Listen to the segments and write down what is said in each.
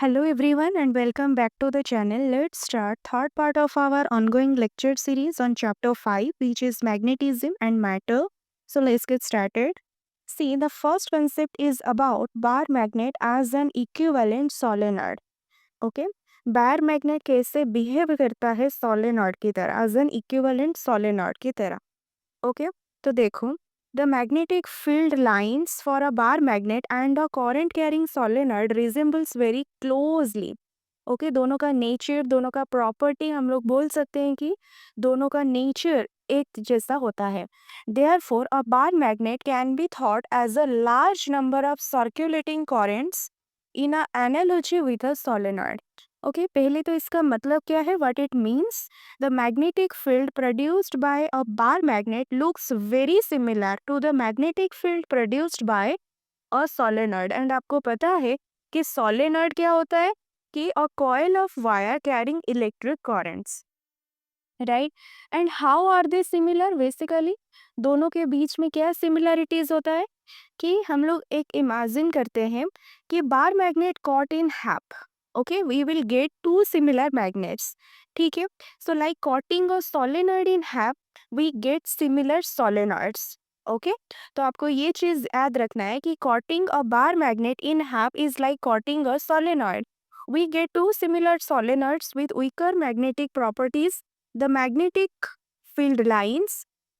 Hello everyone and welcome back to the channel. Let's start third part of our ongoing lecture series on chapter 5 which is magnetism and matter. So let's get started. See, the first concept is about bar magnet as an equivalent solenoid. Okay? Bar magnet कैसे behave करता है solenoid की तरह as an equivalent solenoid की तरह. Okay, तो देखो, the magnetic field lines for a bar magnet and a current carrying solenoid resembles very closely. Okay, दोनों का नेचर, दोनों का प्रॉपर्टी हम लोग बोल सकते हैं कि दोनों का नेचर एक जैसा होता है. Therefore a bar magnet can be thought as a large number of circulating currents in a analogy with a solenoid. Okay, पहले तो इसका मतलब क्या है, what it means. The magnetic field produced by a bar magnet looks very similar to the magnetic field produced by a solenoid. And आपको पता है कि solenoid क्या होता है, कि a coil of wire carrying electric currents, right? And how are they similar? Basically दोनों के बीच में क्या similarities होता है कि हम लोग एक इमेजिन करते हैं कि bar magnet cut in half. Okay, we will get two similar magnets. ठीक है, so like cutting a solenoid in half we get similar solenoids. Okay, तो आपको ये चीज याद रखना है कि cutting a bar magnet in half is like cutting a solenoid. we get two similar solenoids with weaker magnetic properties. The magnetic field lines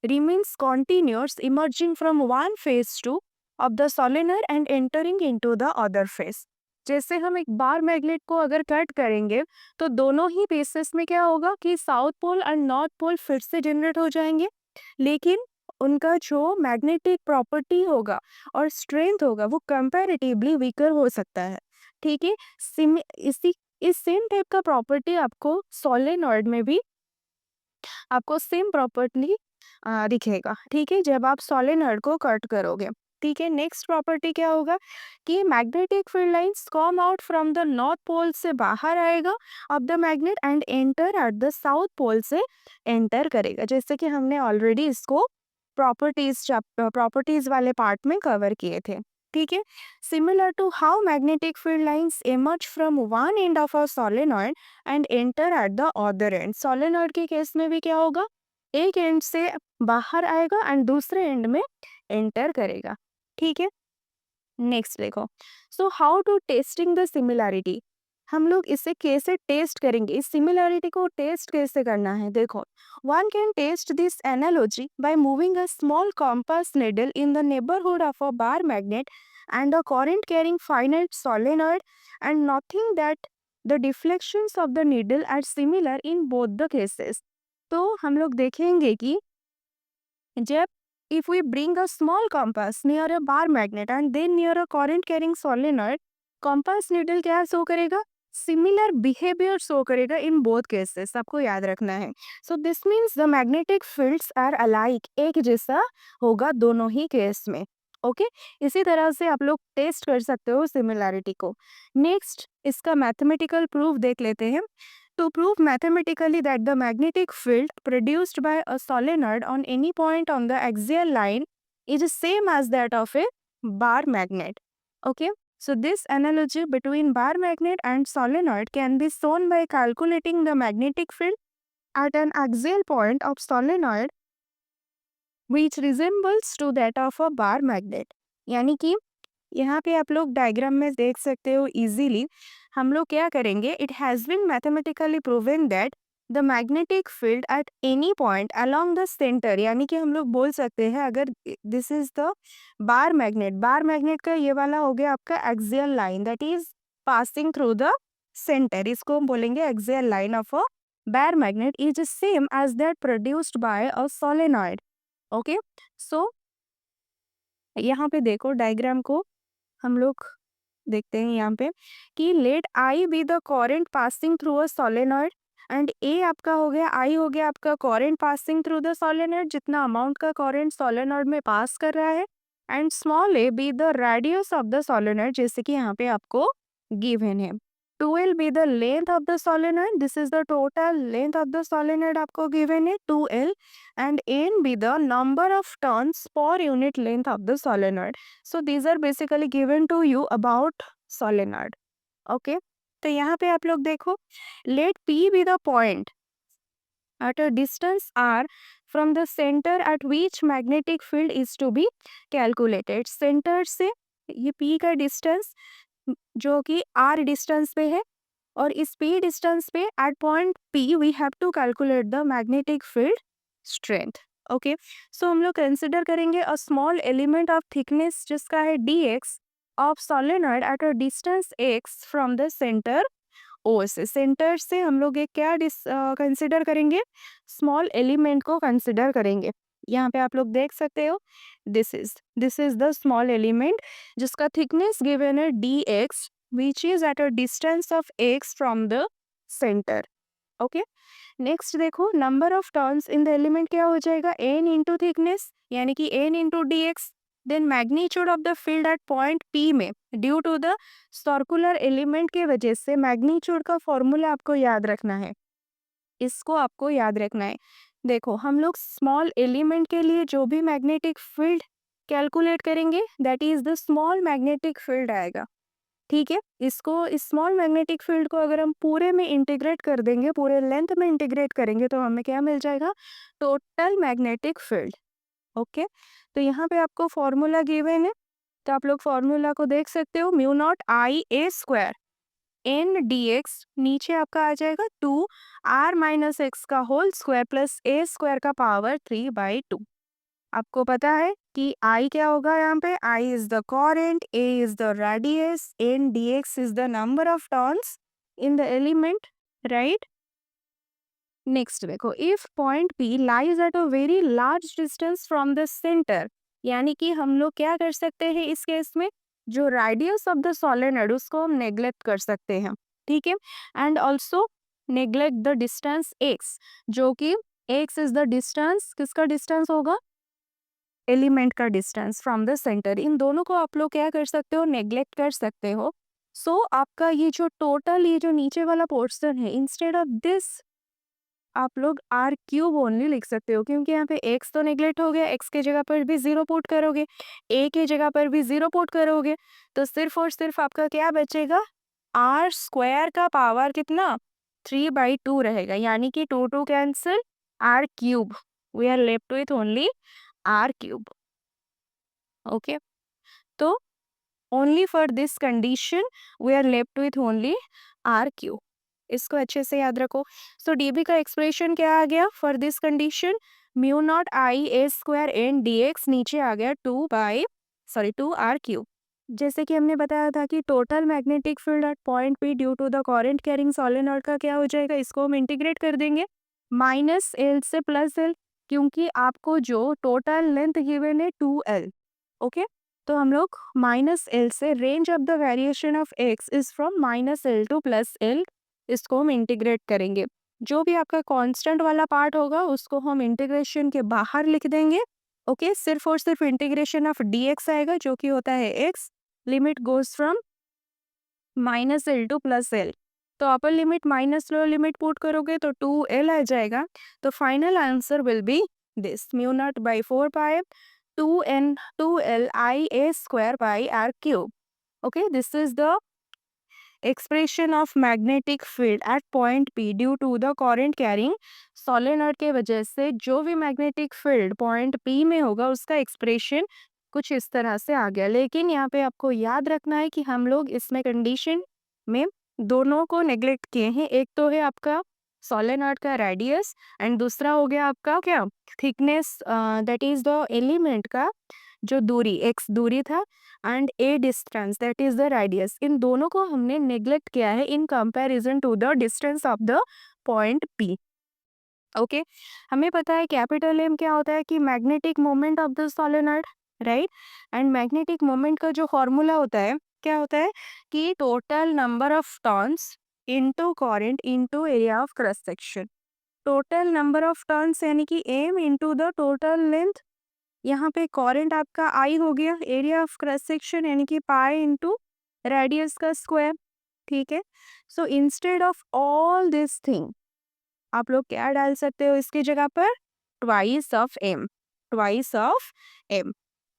remains continuous emerging from one phase to of the solenoid and entering into the other phase. जैसे हम एक bar magnet को अगर cut करेंगे तो दोनों he faces में क्या होगा कि south pole and north pole फिर से जनरेट हो जाएंगे, लेकिन उनका जो मैग्नेटिक प्रॉपर्टी होगा और स्ट्रेंथ होगा वो कंपैरेटिवली वीकर हो सकता है. ठीक है, इस सेम टाइप का प्रॉपर्टी आपको सोलेनॉइड में भी आपको सेम प्रॉपर्टी दिखेगा. ठीक है, जब आप सोलेनॉइड को कट करोगे. ठीक है, नेक्स्ट प्रॉपर्टी क्या होगा कि magnetic field lines come out from the north pole से बाहर आएगा of the magnet and enter at the south pole से एंटर करेगा, जैसे कि हमने ऑलरेडी इसको प्रॉपर्टीज वाले पार्ट में कवर किए थे. ठीक है, similar to how magnetic field lines emerge from one end of a solenoid and enter at the other end. Solenoid के केस में भी क्या होगा, एक एंड से बाहर आएगा एंड दूसरे एंड में एंटर करेगा. ठीक है, नेक्स्ट देखो. So how to testing the similarity, हम लोग इसे कैसे टेस्ट करेंगे, इस सिमिलैरिटी को टेस्ट कैसे करना है. देखो, one can test this analogy by moving a small compass needle in the neighborhood of a bar magnet and a current carrying finite solenoid and nothing that the deflections of the needle are similar in both the cases. तो हम लोग देखेंगे कि जब if we bring a small compass near a bar magnet and then near a current carrying solenoid, compass needle क्या show करेगा, similar behaviour show करेगा in both cases. आपको याद रखना है. So this means the magnetic fields are alike, एक जैसा होगा दोनों ही केस में. ओके, इसी तरह से आप लोग टेस्ट कर सकते हो सिमिलैरिटी को. नेक्स्ट इसका मैथमेटिकल प्रूफ देख लेते हैं. To prove mathematically that the magnetic field produced by a solenoid on any point on the axial line is same as that of a bar magnet. Okay, so this analogy between bar magnet and solenoid can be shown by calculating the magnetic field at an axial point of solenoid which resembles to that of a bar magnet. यानी कि यहाँ पे आप लोग diagram में देख सकते हो इजीली. हम लोग क्या करेंगे, it has been mathematically proven that the magnetic field at any point along the centre, यानी कि हम लोग बोल सकते हैं अगर this is the bar magnet का ये वाला हो गया आपका axial line that is passing through the centre, इसको हम बोलेंगे axial line of a bar magnet is same as that produced by a solenoid. Okay, so यहाँ पे देखो डायग्राम को हम लोग देखते हैं यहाँ पे कि let I be the current passing through a solenoid and A आपका हो गया, आई हो गया आपका current passing through the solenoid, जितना अमाउंट का करंट सोलेनॉइड में पास कर रहा है, and small A be the radius of the solenoid, जैसे कि यहाँ पे आपको गिवन है. 2L be the length of the solenoid, this is the total length of the solenoid आपको given है 2L, and N be the number of turns per unit length of the solenoid. So these are basically given to you about solenoid. Okay, तो यहाँ पे आप लोग देखो, let P be the point at a distance r from the center at which magnetic field is to be calculated. Centre से ये P का distance जो कि r डिस्टेंस पे है, और इस P डिस्टेंस पे at point P we have to calculate the magnetic field strength. Okay, so हम लोग कंसिडर करेंगे a small element of thickness जिसका है dx of solenoid at a distance x from the centre O से. Centre से हम लोग एक क्या कंसिडर करेंगे, स्मॉल एलिमेंट को कंसिडर करेंगे. यहाँ पे आप लोग देख सकते हो, this is the small element जिसका थिकनेस गिवन है dx which is at a distance of x from the centre. Okay, next देखो, number of turns in the element क्या हो जाएगा, n इंटू थिकनेस यानी कि n into d x. Then magnitude of the field at point P में due to the circular element के वजह से मैग्नीट्यूड का फॉर्मूला आपको याद रखना है, इसको आपको याद रखना है. देखो, हम लोग स्मॉल एलिमेंट के लिए जो भी मैग्नेटिक फील्ड कैलकुलेट करेंगे that is the small magnetic field आएगा. ठीक है, इसको, इस स्मॉल मैग्नेटिक फील्ड को अगर हम पूरे में इंटीग्रेट कर देंगे, पूरे लेंथ में इंटीग्रेट करेंगे, तो हमें क्या मिल जाएगा, टोटल मैग्नेटिक फील्ड. ओके, तो यहाँ पे आपको फॉर्मूला गिवन है, तो आप लोग फॉर्मूला को देख सकते हो, mu naught I A square N D X, नीचे आपका आ जाएगा 2r-x का होल स्क्वायर प्लस ए स्क्वायर का पावर 3/2. आपको पता है कि I क्या होगा, यहाँ पे I is the current, A is the radius, n D x is the number of turns in the element, right. Next देखो, if point P lies at a very large distance from the centre, यानी कि हम लोग क्या कर सकते हैं इस केस में, जो रेडियस ऑफ द सोलेनॉइड उसको हम नेग्लेक्ट कर सकते हैं. ठीक है, and also neglect the distance x, जो कि x इज द डिस्टेंस, किसका डिस्टेंस होगा, एलिमेंट का डिस्टेंस फ्रॉम द सेंटर. इन दोनों को आप लोग क्या कर सकते हो, नेग्लेक्ट कर सकते हो. सो आपका ये जो टोटल, ये जो नीचे वाला पोर्शन है, इंस्टेड ऑफ दिस आप लोग आर क्यूब ओनली लिख सकते हो, क्योंकि यहाँ पे एक्स तो नेग्लेक्ट हो गया, एक्स के जगह पर भी जीरो पुट करोगे, ए के जगह पर भी जीरो पुट करोगे, तो सिर्फ और सिर्फ आपका क्या बचेगा, आर स्क्वायर का पावर कितना, 3/2 रहेगा, यानी कि 2 cancel, r cube, we are left with only r cube. Okay, तो only for this condition we are left with only r cube. इसको अच्छे से याद रखो. सो डीबी का एक्सप्रेशन क्या आ गया for this condition, mu naught I A square N D X, नीचे आ गया 2r क्यूब. जैसे कि हमने बताया था कि total magnetic field at point P due to the current carrying solenoid का क्या हो जाएगा, इसको हम इंटीग्रेट कर देंगे -l से +l, क्योंकि आपको जो टोटल लेंथ गिवन है 2l. ओके, तो हम लोग -l से, range of the variation of x is from -l to +l, इसको हम इंटीग्रेट करेंगे. जो भी आपका कांस्टेंट वाला पार्ट होगा उसको हम इंटीग्रेशन के बाहर लिख देंगे. ओके, सिर्फ और सिर्फ इंटीग्रेशन ऑफ dx आएगा, जो कि होता है x, limit goes from -l to +l. तो upper limit minus lower limit put करोगे तो 2l आ जाएगा. तो final answer will be this, mu naught by 4 2l I a square by r cube. Okay, this is the expression of magnetic field at point P due to the current carrying solenoid के वजह से जो भी magnetic field point P में होगा उसका expression कुछ इस तरह से आ गया. लेकिन यहाँ पे आपको याद रखना है कि हम लोग इसमें कंडीशन में दोनों को नेग्लेक्ट किए हैं. एक तो है आपका सोलेनॉइड का रेडियस, एंड दूसरा हो गया आपका क्या, thickness, that is the element का जो दूरी, x दूरी था, and a distance, that is the radius. इन दोनों को हमने नेग्लेक्ट किया है in comparison to the distance of the point P. Okay, हमें पता है कैपिटल M क्या होता है कि magnetic moment of the solenoid, right. And magnetic moment का जो फॉर्मूला होता है, क्या होता है कि total number of turns into current into area of cross section. Total number of turns यानी कि m into the total length, यहाँ पे करंट आपका I हो गया, एरिया ऑफ क्रॉस सेक्शन यानी कि पाई इनटू रेडियस का स्क्वायर. ठीक है, so instead of all this thing आप लोग क्या डाल सकते हो इसकी जगह पर, twice of m, twice of m.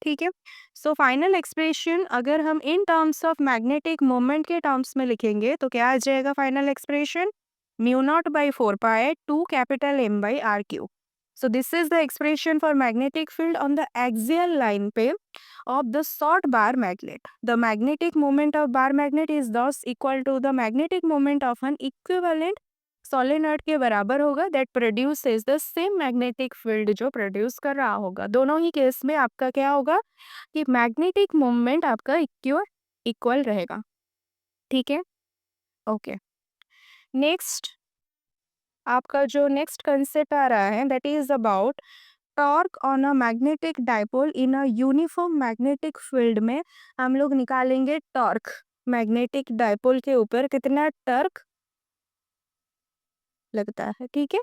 ठीक है। सो फाइनल एक्सप्रेशन अगर हम in terms of magnetic moment के टर्म्स में लिखेंगे तो क्या आ जाएगा final expression? Mu naught by 4 pi 2 capital M by R cube. So this is the expression for magnetic field on the axial line पे of the short bar magnet. The magnetic moment of bar magnet is thus equal to the magnetic moment of an equivalent solenoid के बराबर होगा that produces the same magnetic field जो produce कर रहा होगा। दोनों ही case में आपका क्या होगा कि मैग्नेटिक मोमेंट आपका इक्वल रहेगा। ठीक है, ओके। नेक्स्ट आपका जो नेक्स्ट कंसेप्ट आ रहा है that is about torque on a magnetic dipole in a uniform magnetic field में हम लोग निकालेंगे टॉर्क। मैग्नेटिक डाइपोल के ऊपर कितना टॉर्क लगता है। ठीक है,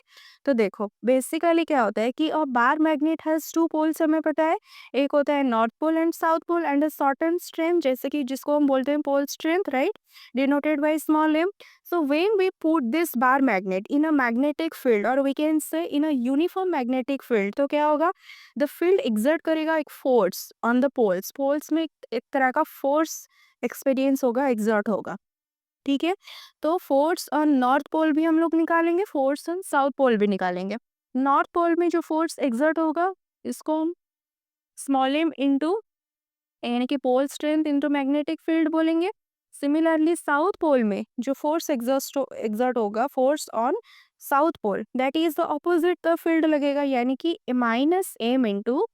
तो देखो बेसिकली क्या होता है कि a bar magnet has two poles, हमें पता है। एक होता है north pole and south pole and a certain strength, जैसे कि जिसको हम बोलते हैं pole strength, right, denoted by small m। So when we put this bar magnet in a magnetic field और we can say in a uniform magnetic field, तो क्या होगा, द फील्ड एक्सर्ट करेगा एक force on the poles. Poles में एक तरह का फोर्स एक्सपीरियंस होगा, एक्सर्ट होगा। ठीक है, तो फोर्स ऑन नॉर्थ पोल भी हम लोग निकालेंगे, फोर्स ऑन साउथ पोल भी निकालेंगे। नॉर्थ पोल में जो फोर्स एक्सर्ट होगा इसको हम स्मॉल m इंटू यानी कि pole strength into magnetic field बोलेंगे। सिमिलरली साउथ पोल में जो फोर्स एक्सर्ट होगा, force on south pole, that is the opposite the field लगेगा, यानी कि माइनस m इंटू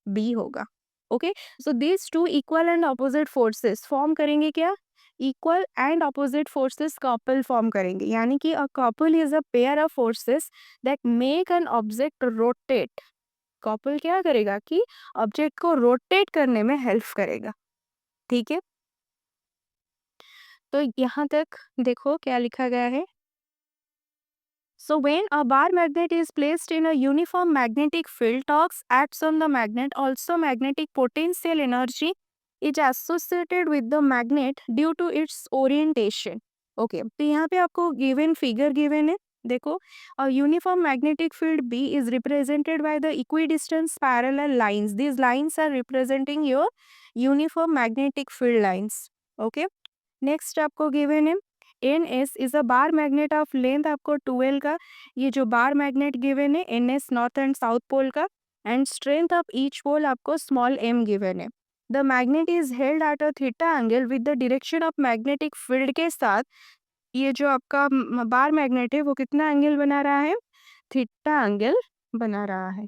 बी होगा। Okay, so this two equal and opposite forces form करेंगे क्या, equal and opposite forces couple form करेंगे, यानी कि a couple is a pair of forces that make an object rotate. Couple क्या करेगा कि object को रोटेट करने में हेल्प करेगा। ठीक है, तो यहाँ तक देखो क्या लिखा गया है। So when a bar magnet is placed in a uniform magnetic field, torque acts on the magnet. Also, magnetic potential energy is associated with the magnet due to its orientation. Okay, तो यहाँ पे आपको given figure given है। देखो, a uniform magnetic field B is represented by the equidistant parallel lines. These lines are representing your uniform magnetic field lines. Okay, next आपको given है N S is a bar magnet of length आपको 12 का। ये जो bar magnet given है N S north and south pole का, and strength of each pole आपको small m given है। The magnet is held at a theta angle with the direction of magnetic field के साथ। ये जो आपका bar magnet है वो कितना एंगल बना रहा है, थीटा एंगल बना रहा है।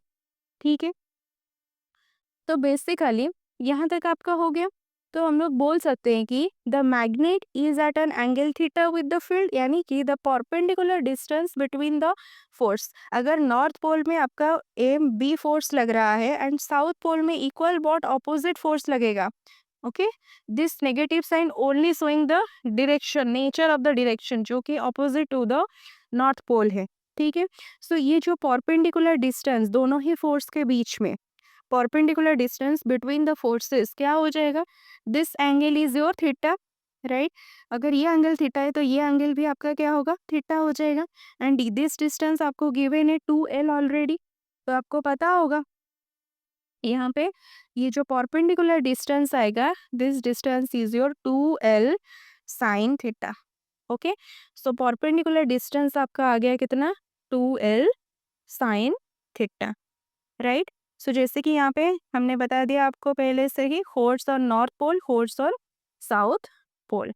ठीक है, तो बेसिकली यहाँ तक आपका हो गया। तो हम लोग बोल सकते हैं कि the magnet is at an angle theta with the field, यानी कि the perpendicular distance between the force. अगर नॉर्थ पोल में आपका एम बी फोर्स लग रहा है एंड साउथ पोल में इक्वल बट ऑपोजिट फोर्स लगेगा। Okay, this negative sign only showing the direction, nature of the direction जो कि opposite to the north pole है। ठीक है, सो ये जो परपेंडिकुलर डिस्टेंस दोनों ही फोर्स के बीच में, perpendicular distance between the forces क्या हो जाएगा, this angle is your theta, right. अगर ये एंगल थीटा है तो ये एंगल भी आपका क्या होगा, थीटा हो जाएगा। एंड दिस डिस्टेंस आपको गिवन है 2l ऑलरेडी, तो आपको पता होगा यहाँ पे ये जो परपेंडिकुलर डिस्टेंस आएगा, this distance is your 2l sine theta. Okay, so perpendicular distance आपका आ गया कितना, 2l साइन थीटा, राइट। सो जैसे कि यहाँ पे हमने बता दिया आपको पहले से ही, force on north pole, force on south pole.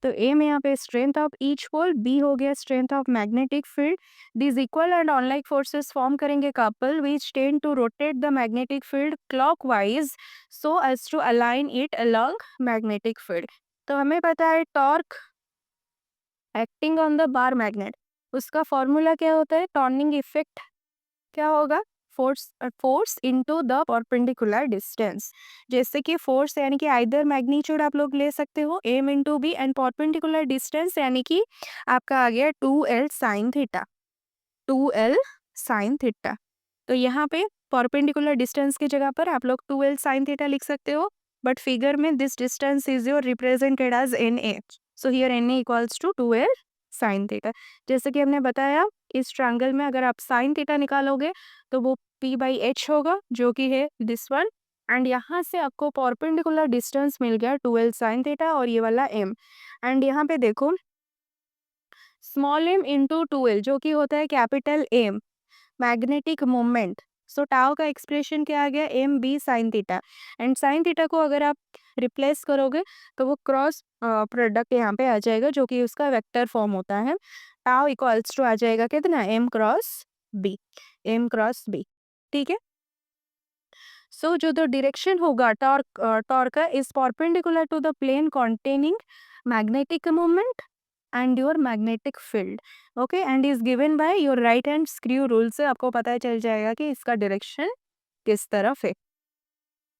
तो ए में यहाँ पे strength of each pole, B हो गया strength of magnetic field. This equal and unlike forces form करेंगे couple which tend to rotate the magnetic field clockwise so as to align it along magnetic field. तो हमें पता है torque acting on the bar magnet, उसका formula क्या होता है, turning effect क्या होगा, force into the perpendicular distance. जैसे कि फोर्स यानी कि आइदर मैग्नीट्यूड आप लोग ले सकते हो m into B, and perpendicular distance यानी कि आपका आ गया 2l sine theta, 2l sine theta. तो यहाँ पे परपेंडिकुलर डिस्टेंस की जगह पर आप लोग 2l साइन थीटा लिख सकते हो, बट फिगर में this distance is your represented as na, so here na equals to 2l sine theta. जैसे कि हमने बताया इस ट्रायंगल में अगर आप साइन थीटा निकालोगे तो वो p बाई एच होगा, जो कि है दिस वन, एंड यहाँ से आपको परपेंडिकुलर डिस्टेंस मिल गया 12 साइन थीटा और ये वाला m। एंड यहाँ पे देखो स्मॉल m इंटू 12 जो कि होता है capital M magnetic moment. So tau का एक्सप्रेशन क्या आ गया, M B sine theta. And sine theta को अगर आप रिप्लेस करोगे तो वो क्रॉस प्रोडक्ट यहाँ पे आ जाएगा जो कि उसका वेक्टर फॉर्म होता है। टाउ इक्वल्स टू आ जाएगा कितना, M cross B, M cross B. ठीक है। सो जो द डायरेक्शन होगा टॉर्क टॉर्क का is perpendicular to the plane containing magnetic moment and your magnetic field. Okay, and is given by your right hand screw rule से आपको पता चल जाएगा कि इसका डायरेक्शन किस तरफ है।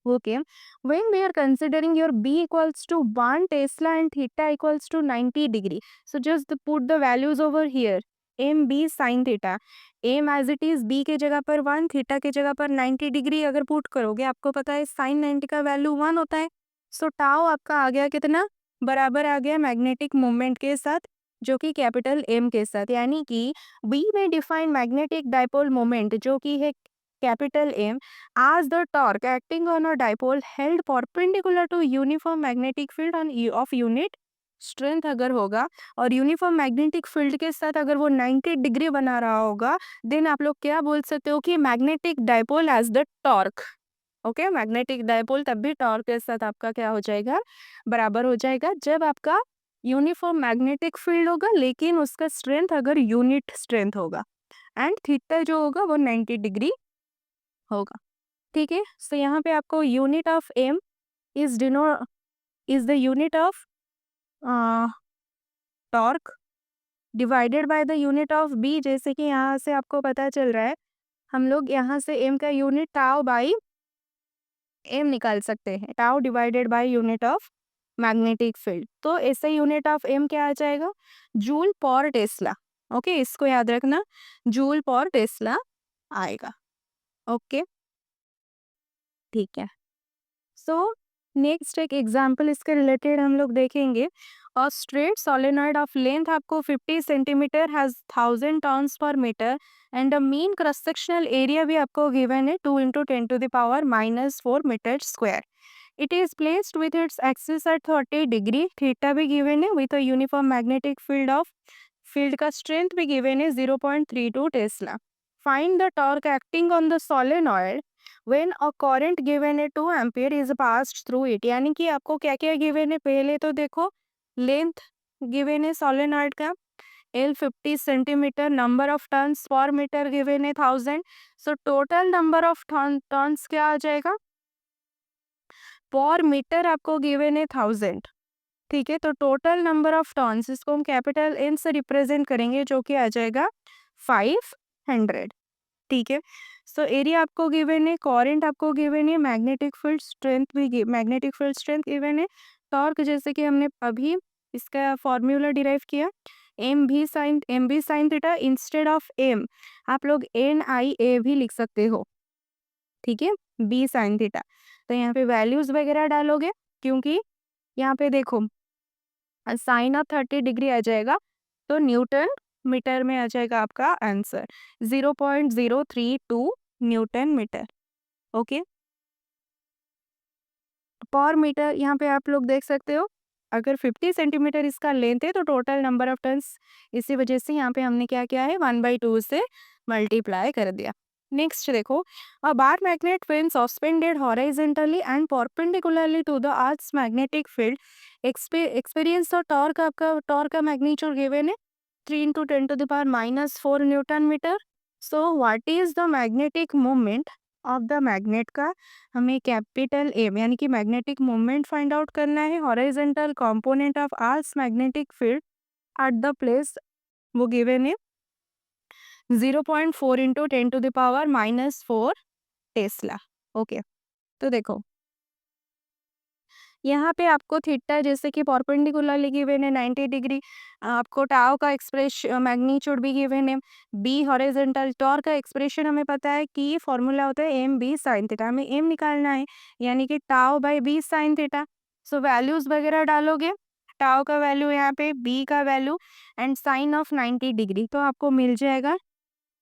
Okay, when we are considering your b equals to 1 Tesla and theta equals to 90 degree, so just put the values over here, m b sin theta, m as it is b के जगह पर 1, theta के जगह पर 90 degree अगर put करोगे आपको पता है sin 90 का वैल्यू 1 होता है। सो टाउ आपका आ गया कितना, बराबर आ गया मैग्नेटिक मोमेंट के साथ जो कि कैपिटल m के साथ, यानी कि b में डिफाइन मैग्नेटिक डाइपोल मोमेंट जो कि है capital M as the torque acting on a dipole held perpendicular to uniform magnetic field on of unit strength अगर होगा और यूनिफॉर्म मैग्नेटिक फील्ड के साथ अगर वो 90 डिग्री बना रहा होगा, देन आप लोग क्या बोल सकते हो कि magnetic dipole as the torque. Okay, magnetic dipole तब भी टॉर्क के साथ आपका क्या हो जाएगा, बराबर हो जाएगा जब आपका यूनिफॉर्म मैग्नेटिक फील्ड होगा लेकिन उसका स्ट्रेंथ अगर यूनिट स्ट्रेंथ होगा एंड थीटा जो होगा वो 90 डिग्री होगा। ठीक है। सो यहाँ पे आपको unit of M is the unit of torque divided by the unit of B. जैसे कि यहाँ से आपको पता चल रहा है हम लोग यहाँ से एम का यूनिट टाउ बाई एम निकाल सकते हैं, tau divided by unit of magnetic field. तो ऐसे यूनिट ऑफ एम क्या आ जाएगा, जूल पर टेस्ला। ओके, इसको याद रखना, जूल पर टेस्ला आएगा। ओके, ठीक है। सो नेक्स्ट एक एग्जाम्पल इसके रिलेटेड हम लोग देखेंगे। और स्ट्रेट सोलेनॉइड ऑफ लेंथ आपको 50 centimetre has 1000 turns per metre and the mean cross sectional area भी आपको गिवन है 2 into 10 to the power -4 metre square. It is placed with its axis at 30 degree, theta भी given है with a uniform magnetic field of field का strength भी given है 0.32 tesla. Find the torque acting on the solenoid when a current given है 2 ampere is passed through it. यानी कि आपको क्या क्या गिवन है, पहले तो देखो लेंथ गिवन है सोलेनॉइड का L 50 centimetre, number of turns per metre given है 1000। So total number of turns क्या आ जाएगा, पर मीटर आपको गिवन है 1000। ठीक है, तो टोटल नंबर ऑफ टर्न्स इसको हम कैपिटल N से रिप्रेजेंट करेंगे जो कि आ जाएगा 500। ठीक है। सो एरिया आपको गिवन है, करंट आपको गिवन है, मैग्नेटिक फील्ड स्ट्रेंथ भी मैग्नेटिक फील्ड स्ट्रेंथ गिवन है, टॉर्क जैसे कि हमने अभी इसका फॉर्मूला डिराइव किया M B sine theta instead of M आप लोग एन आई ए भी लिख सकते हो। ठीक है, बी साइन थीटा। तो यहाँ पे वैल्यूज वगैरह डालोगे क्योंकि यहाँ पे देखो साइन ऑफ 30 डिग्री आ जाएगा तो न्यूटन मीटर में आ जाएगा आपका आंसर 0.032 न्यूटन मीटर। ओके, पर मीटर यहाँ पे आप लोग देख सकते हो अगर 50 सेंटीमीटर इसका लेंथ है तो टोटल नंबर ऑफ टर्न्स, इसी वजह से यहाँ पे हमने क्या किया है 1/2 से मल्टीप्लाई कर दिया। नेक्स्ट देखो, a bar magnet when suspended horizontally and perpendicularly to the earth's magnetic field experience the torque, आपका टॉर्क का मैग्नीट्यूड गिवन है 3 into 10 to the power -4 newton metre. So what is the magnetic moment of the magnet का हमें capital M यानी कि magnetic moment find out करना है, horizontal component of earth magnetic field at the place वो given है 0.4 into 10 to the power -4 tesla. Okay, तो देखो यहाँ पे आपको थीटा जैसे कि परपेंडिकुलरली गिवन है 90 डिग्री, आपको टाउ का एक्सप्रेशन मैग्नीट्यूड भी गिवन है, बी हॉरिजॉन्टल टॉर्क का एक्सप्रेशन हमें पता है कि फॉर्मूला होता है एम बी साइन थीटा, हमें एम निकालना है यानी कि tau by B sine theta. So values वगैरह डालोगे, टाउ का वैल्यू यहाँ पे, बी का value and sine of 90 degree, तो आपको मिल जाएगा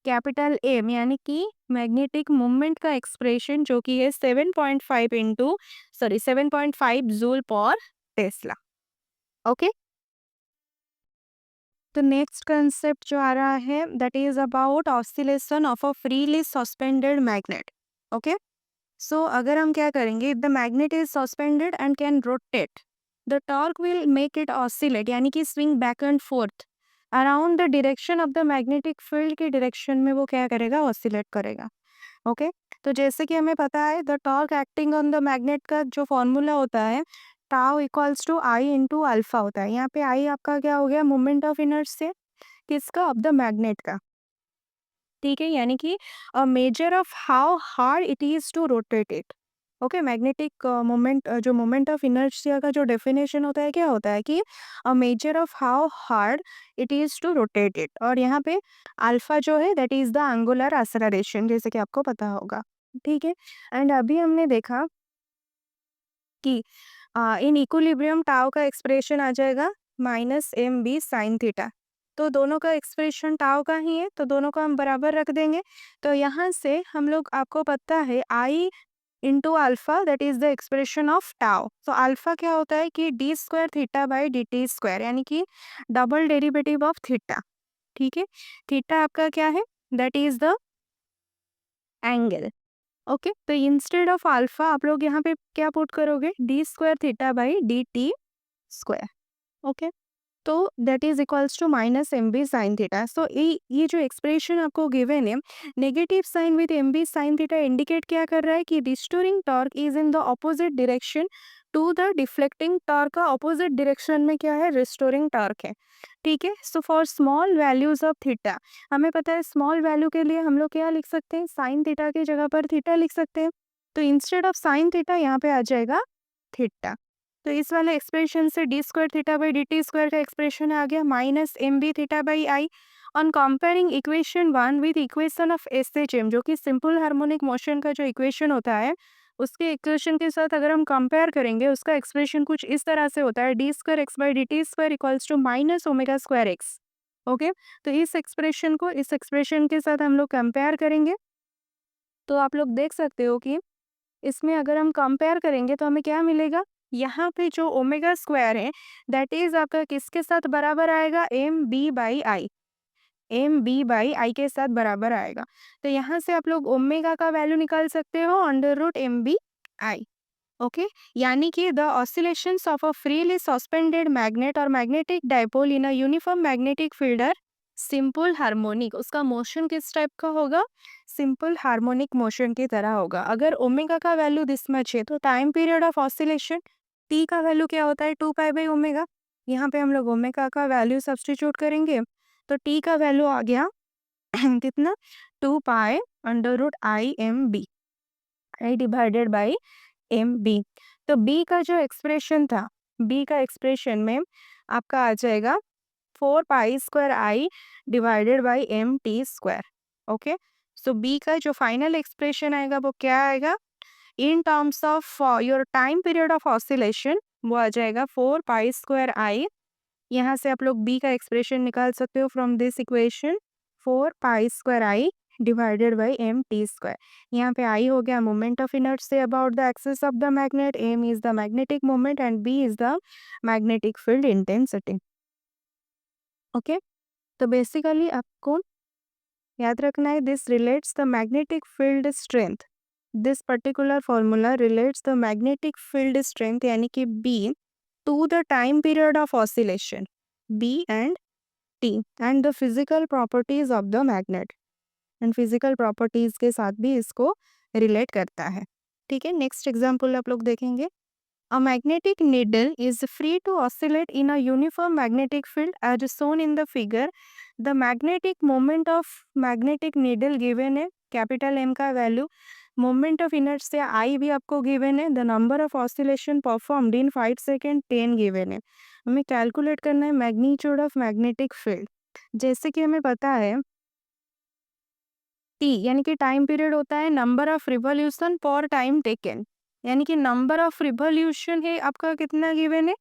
कैपिटल एम यानी कि मैग्नेटिक मोमेंट का एक्सप्रेशन जो कि है 7.5 into 7.5 joule per tesla. Okay, तो नेक्स्ट कंसेप्ट जो आ रहा है that is about oscillation of a freely suspended magnet. Okay, so अगर हम क्या करेंगे, the magnet is suspended and can rotate, the torque will make it oscillate यानी कि swing back and forth around the direction of the magnetic field के direction में वो क्या करेगा, ऑसिलेट करेगा। ओके, तो जैसे कि हमें पता है the torque acting on the magnet का जो फॉर्मूला होता है tau equals to I into alpha होता है। यहाँ पे आई आपका क्या हो गया, मोमेंट ऑफ इनर्शिया किसका, ऑफ द मैग्नेट का। ठीक है, यानी कि a measure of how hard it is to rotate it. Okay, magnetic moment जो मोमेंट ऑफ इनर्शिया का जो डेफिनेशन होता है क्या होता है कि a measure of how hard it is to rotate it, और यहाँ पे अल्फा जो है that is the angular acceleration, जैसे कि आपको पता होगा। ठीक है, एंड अभी हमने देखा कि इन इक्विलिब्रियम टाउ का एक्सप्रेशन आ जाएगा minus M B sine theta. तो दोनों का एक्सप्रेशन टाउ का ही है, तो दोनों को हम बराबर रख देंगे। तो यहाँ से हम लोग, आपको पता है I into alpha that is the expression of tau. तो अल्फा क्या होता है कि d square theta by D T square, यानी कि डबल डेरिवेटिव ऑफ थीटा। ठीक है, थीटा आपका क्या है, that is the angle. Okay, तो इंस्टेड ऑफ अल्फा आप लोग यहाँ पे क्या पुट करोगे, d square theta by D T square. Okay, तो that is equals to minus M B sine theta. So ये जो एक्सप्रेशन आपको गिवन है, negative sign with m B sine theta indicate क्या कर रहा है कि restoring torque is in the opposite direction to the deflecting torque का ऑपोजिट डायरेक्शन में क्या है, रिस्टोरिंग टॉर्क है। ठीक है, so for small values of theta, हमें पता है स्मॉल वैल्यू के लिए हम लोग क्या लिख सकते हैं, साइन थीटा की जगह पर थीटा लिख सकते हैं। तो इंस्टेड ऑफ साइन थीटा यहाँ पे आ जाएगा थीटा। तो इस वाले एक्सप्रेशन से D square theta by D T square का एक्सप्रेशन आ गया minus M B theta by I. On comparing equation 1 with equation of S H M, जो कि सिंपल हार्मोनिक मोशन का जो इक्वेशन होता है उसके इक्वेशन के साथ अगर हम कंपेयर करेंगे, उसका एक्सप्रेशन कुछ इस तरह से होता है, D square X by D T square equals to minus omega square X. Okay, तो इस एक्सप्रेशन को इस एक्सप्रेशन के साथ हम लोग कंपेयर करेंगे, तो आप लोग देख सकते हो कि इसमें अगर हम कंपेयर करेंगे तो हमें क्या मिलेगा, यहाँ पे जो ओमेगा स्क्वायर है दैट इज आपका किसके साथ बराबर आएगा, M B by I, M B by I के साथ बराबर आएगा। तो यहाँ से आप लोग ओमेगा का वैल्यू निकाल सकते हो under root m B I. Okay, यानी कि the oscillations of a freely suspended magnet और magnetic dipole in a uniform magnetic field are simple harmonic. उसका मोशन किस टाइप का होगा, सिंपल हार्मोनिक मोशन की तरह होगा। अगर ओमेगा का वैल्यू दिस मच है तो time period of oscillation T का वैल्यू क्या होता है, 2 पाई बाई ओमेगा। यहाँ पे हम लोग ओमेगा का वैल्यू सब्स्टिट्यूट करेंगे, तो टी का वैल्यू आ गया कितना, 2 pi under root I M B, I divided by M B. तो बी का जो एक्सप्रेशन था, बी का एक्सप्रेशन में आपका आ जाएगा 4 pi square I divided by M T square. Okay, so B का जो फाइनल एक्सप्रेशन आएगा वो क्या आएगा, in terms of your time period of oscillation, वो आ जाएगा 4 पाई स्क्वायर आई। यहाँ से आप लोग बी का एक्सप्रेशन निकाल सकते हो from this equation, 4 pi square I divided by M T square. यहाँ पे आई हो गया moment of inertia about the axis of the magnet, M is the magnetic moment and B is the magnetic field intensity. Okay, तो basically आपको याद रखना है this relates the magnetic field strength, this particular formula relates the magnetic field strength यानी कि B to the time period of oscillation, B and T, and the physical properties of the magnet, and physical properties के साथ भी इसको relate करता है। ठीक है, नेक्स्ट एग्जाम्पल आप लोग देखेंगे, a magnetic needle is free to oscillate in a uniform magnetic field as shown in the figure. The magnetic moment of magnetic needle given है, कैपिटल M का value, moment of inertia I भी आपको given है, the number of oscillation performed in 5 second 10 given है। हमें calculate करना है magnitude of magnetic field. जैसे कि हमें पता है टी यानी कि टाइम पीरियड होता है नंबर ऑफ रिवॉल्यूशन पर टाइम टेकन, यानी कि नंबर ऑफ रिवॉल्यूशन है आपका कितना गिवन है,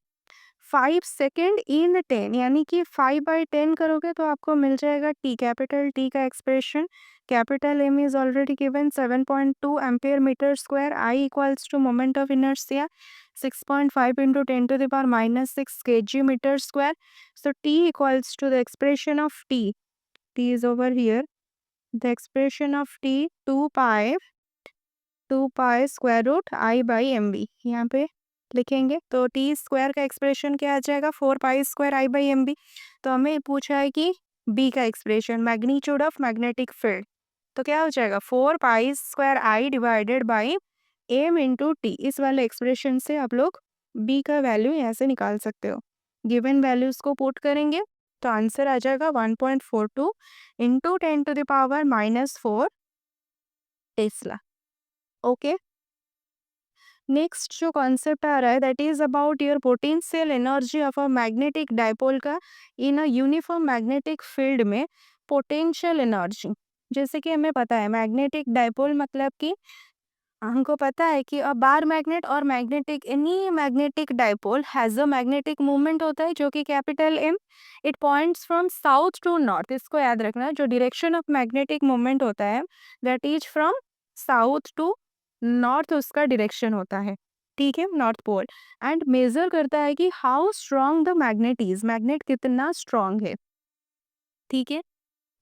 5 सेकेंड इन 10, यानी कि 5/10 करोगे तो आपको मिल जाएगा टी, कैपिटल टी का expression. Capital M is already given 7.2 ampere metre square, I equals to moment of inertia 6.5 into 10 to the power minus 6 kg meter square. So T equals to the expression of T. T is over here. The expression of T 2 pi square root I by mb यहाँ पे लिखेंगे। तो T square का expression क्या आ जाएगा 4 pi square I by M B. तो हमें पूछा है कि बी का expression magnitude of magnetic field, तो क्या हो जाएगा 4 pi square I divided by M into T. इस वाले एक्सप्रेशन से आप लोग बी का वैल्यू यहाँ से निकाल सकते हो। गिवन वैल्यूज को पुट करेंगे तो आंसर आ जाएगा 1.42 into 10 to the power -4 tesla. Okay, next जो कॉन्सेप्ट आ रहा है that is about your potential energy of a magnetic dipole का इन अ यूनिफॉर्म मैग्नेटिक फील्ड में पोटेंशियल एनर्जी। जैसे कि हमें पता है मैग्नेटिक डायपोल मतलब कि हमको पता है कि अ बार मैग्नेट और magnetic any magnetic dipole has a magnetic movement होता है जो कि capital M, it points from south to north. इसको याद रखना, जो डायरेक्शन ऑफ मैग्नेटिक मूवमेंट होता है that is from south to north, उसका डायरेक्शन होता है, ठीक है, नॉर्थ पोल। एंड मेजर करता है कि how strong the magnet is, magnet कितना स्ट्रॉन्ग है, ठीक है।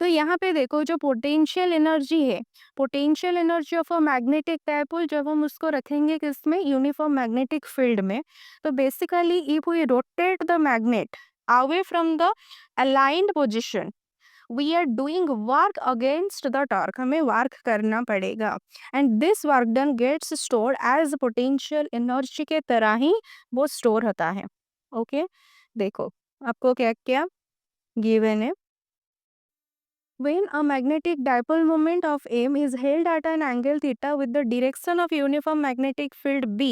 तो यहाँ पे देखो जो पोटेंशियल एनर्जी है, potential energy of a magnetic dipole जब हम उसको रखेंगे किसमें, यूनिफॉर्म मैग्नेटिक फील्ड में, तो basically if we rotate the magnet away from the aligned position we are doing work against the torque, हमें वर्क करना पड़ेगा। And this work done gets stored as potential energy के तरह ही वो store होता है। ओके, देखो आपको क्या क्या गिवन है। When a magnetic dipole moment of M is held at an angle theta with the direction of uniform magnetic field B,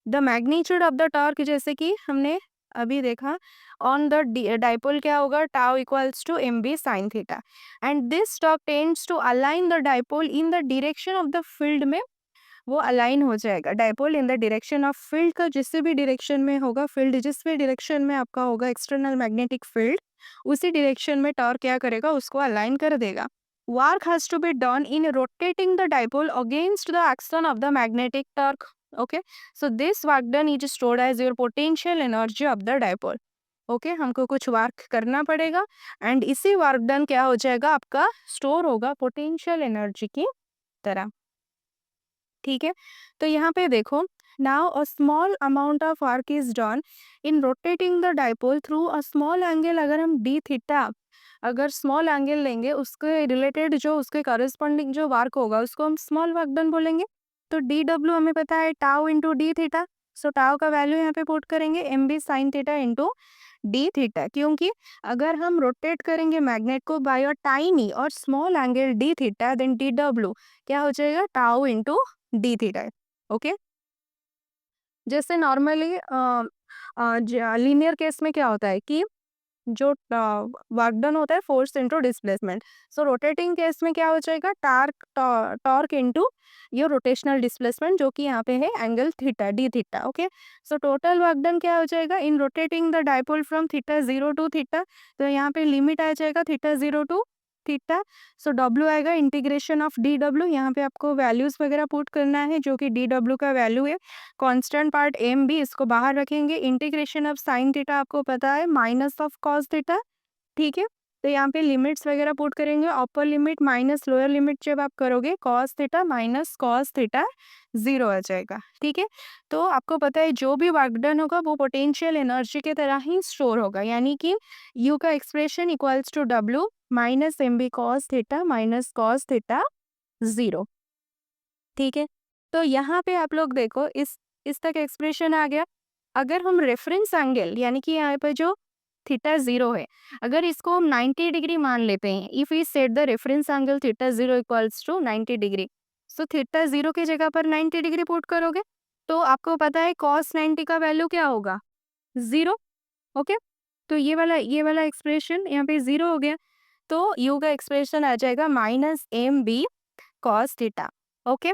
the magnitude of the torque, जैसे कि हमने अभी देखा on the dipole क्या होगा, tau equals to mb sin theta, and this torque tends to align the dipole in the direction of the field में वो align हो जाएगा। Dipole in the direction of field का जिस भी डायरेक्शन में होगा फील्ड, जिस भी डायरेक्शन में आपका होगा एक्सटर्नल मैग्नेटिक फील्ड, उसी डायरेक्शन में टॉर्क क्या करेगा, उसको अलाइन कर देगा। Work has to be done in rotating the dipole against the action of the magnetic torque. Okay, so this work done is stored as your potential energy of the dipole. Okay, हमको कुछ work करना पड़ेगा and इसी work done क्या हो जाएगा, आपका store होगा पोटेंशियल एनर्जी की तरह, ठीक है। तो यहाँ पे देखो, now a small amount of work is done in rotating the dipole through a small angle. अगर हम डी थीटा, अगर स्मॉल एंगल लेंगे उसके रिलेटेड जो उसके करस्पॉन्डिंग जो वर्क होगा उसको हम स्मॉल वर्क डन बोलेंगे। तो डी डब्ल्यू हमें पता है tau into D theta, so tau का वैल्यू यहाँ पे पुट करेंगे M B sine theta into D theta, क्योंकि अगर हम रोटेट करेंगे मैग्नेट को बाय अ टाइनी और small angle D theta then D W क्या हो जाएगा, tau into D theta. Okay, जैसे नॉर्मली लीनियर केस में क्या होता है कि जो वर्क डन होता है force into displacement, so rotating case में क्या हो जाएगा, टॉर्क इनटू ये रोटेशनल डिस्प्लेसमेंट जो कि यहाँ पे है angle theta D theta. Okay, so total work done क्या हो जाएगा in rotating the dipole from theta 0 to theta, तो यहाँ पे लिमिट आ जाएगा theta 0 to theta. So W आएगा इंटीग्रेशन ऑफ डी डब्ल्यू, यहाँ पे आपको वैल्यूज वगैरह पुट करना है जो कि डी डब्ल्यू का वैल्यू है कांस्टेंट पार्ट एम बी, इसको बाहर रखेंगे। इंटीग्रेशन ऑफ साइन थीटा आपको पता है माइनस ऑफ कॉस थीटा, ठीक है। तो यहाँ पे लिमिट्स वगैरह पुट करेंगे, अपर लिमिट माइनस लोअर लिमिट जब आप करोगे cos theta minus cos theta 0 आ जाएगा, ठीक है। तो आपको पता है जो भी वर्क डन होगा वो पोटेंशियल एनर्जी की तरह ही स्टोर होगा, यानी कि यू का expression equals to W minus M B cos theta minus cos theta 0, ठीक है। तो यहाँ पे आप लोग देखो इस तक एक्सप्रेशन आ गया। अगर हम रेफरेंस एंगल यानी कि यहाँ पे जो थीटा 0 है, अगर इसको हम 90 डिग्री मान लेते हैं, if we set the reference angle theta 0 equals to 90 degree, so theta 0 की जगह पर 90 डिग्री पुट करोगे तो आपको पता है cos 90 का वैल्यू क्या होगा, 0। ओके, तो ये वाला एक्सप्रेशन यहाँ पे 0 हो गया, तो यू का एक्सप्रेशन आ जाएगा minus M B cos theta. Okay,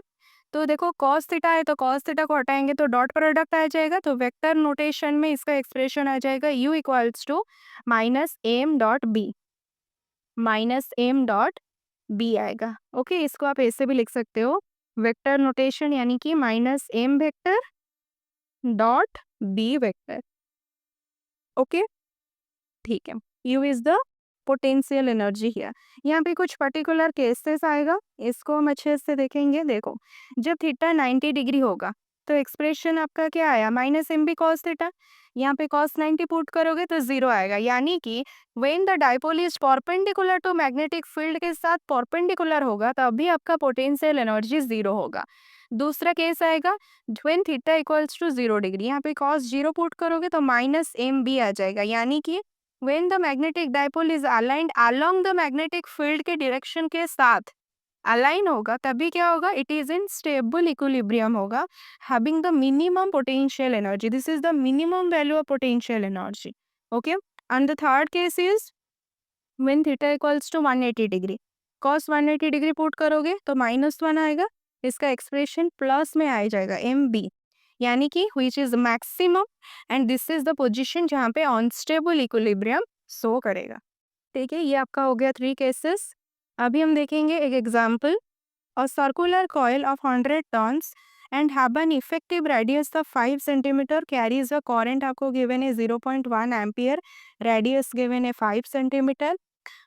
तो देखो कॉस थीटा है तो कॉस थीटा को हटाएंगे तो डॉट प्रोडक्ट आ जाएगा, तो वेक्टर नोटेशन में इसका एक्सप्रेशन आ जाएगा u equals to minus M dot B, minus M dot B आएगा। ओके, इसको आप ऐसे भी लिख सकते हो, वेक्टर नोटेशन यानी कि minus M vector dot B vector. Okay, ठीक है। U is the potential energy here. यहाँ पे कुछ पर्टिकुलर केसेस आएगा, इसको हम अच्छे से देखेंगे। देखो, जब थीटा 90 डिग्री होगा तो एक्सप्रेशन आपका क्या आया, minus M B cos theta. यहाँ पे कॉस 90 पुट करोगे तो जीरो आएगा, यानी कि when the dipole is perpendicular to magnetic field के साथ परपेंडिकुलर होगा तभी आपका पोटेंशियल एनर्जी जीरो होगा। दूसरा केस आएगा when theta equals to 0 degree, यहाँ पे कॉस जीरो पुट करोगे तो माइनस एम बी आ जाएगा, यानी कि when the magnetic dipole is aligned along the magnetic field के direction के साथ अलाइन होगा तभी क्या होगा, it is in stable equilibrium होगा, having the minimum potential energy. This is the minimum value of potential energy. Okay, and the third case is when theta equals to 180 degree, cos 180 degree put करोगे तो -1 आएगा, इसका expression plus में आ जाएगा M B, यानी कि which is maximum and this is the position जहाँ पे अनस्टेबल इक्विलिब्रियम शो करेगा। ठीक है, ये आपका हो गया 3 केसेस। अभी हम देखेंगे एक example. A circular coil of 100 turns and have an effective radius of 5 centimetre carries a current, आपको गिवन है 0.1 एम्पियर, रेडियस गिवन है 5 centimetre.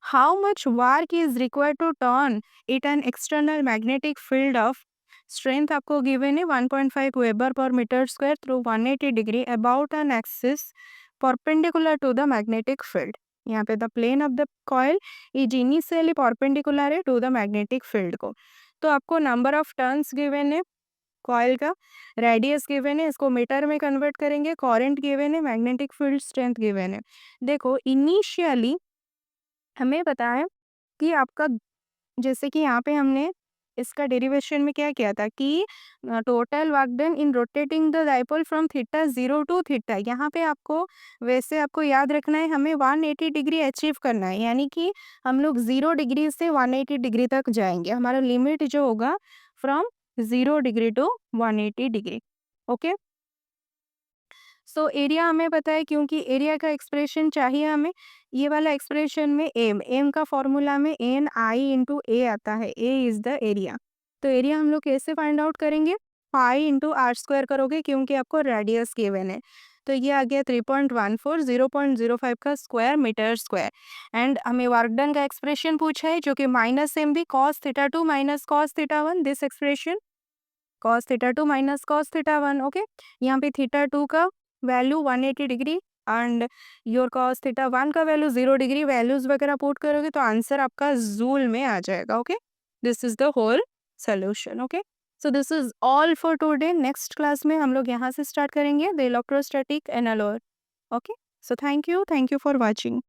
How much work is required to turn it an external magnetic field of strength आपको given है 1.5 weber per metre square through 180 degree about an axis perpendicular to the magnetic field। यहाँ पे the plane of the coil is initially perpendicular है to the magnetic field को। तो आपको number of turns given है coil का, radius given है, इसको मीटर में कन्वर्ट करेंगे, करंट गिवन है, मैग्नेटिक फील्ड स्ट्रेंथ गिवन है। देखो इनिशियली हमें पता है कि आपका, जैसे कि यहाँ पे हमने इसका डेरिवेशन में क्या किया था कि total work done in rotating the dipole from theta 0 to theta. यहाँ पे आपको वैसे आपको याद रखना है हमें 180 डिग्री अचीव करना है, यानी कि हम लोग 0 डिग्री से 180 डिग्री तक जाएंगे। हमारा लिमिट जो होगा from 0 degree to 180 degree. Okay, so area हमें पता है क्योंकि एरिया का एक्सप्रेशन चाहिए हमें। ये वाला एक्सप्रेशन में एम का फॉर्मूला में एन आई इंटू ए आता है, ए इज द एरिया। तो एरिया हम लोग कैसे फाइंड आउट करेंगे, पाई इंटू आर स्क्वायर करोगे क्योंकि आपको रेडियस गिवन है। तो ये आ गया 3.14, 0.05 का स्क्वायर मीटर स्क्वायर। एंड हमें वर्क डन का एक्सप्रेशन पूछा है जो कि minus M B cos theta 2 minus cos theta 1, this expression cos theta 2 minus cos theta 1। Okay, यहाँ पे थीटा 2 का value 180 degree and your cos theta 1 का वैल्यू 0 डिग्री, वैल्यूज वगैरह पुट करोगे तो आंसर आपका जूल में आ जाएगा। Okay, this is the whole solution. Okay, so this is all for today. Next class में हम लोग यहाँ से स्टार्ट करेंगे the electrostatic analogue. Okay, so thank you for watching.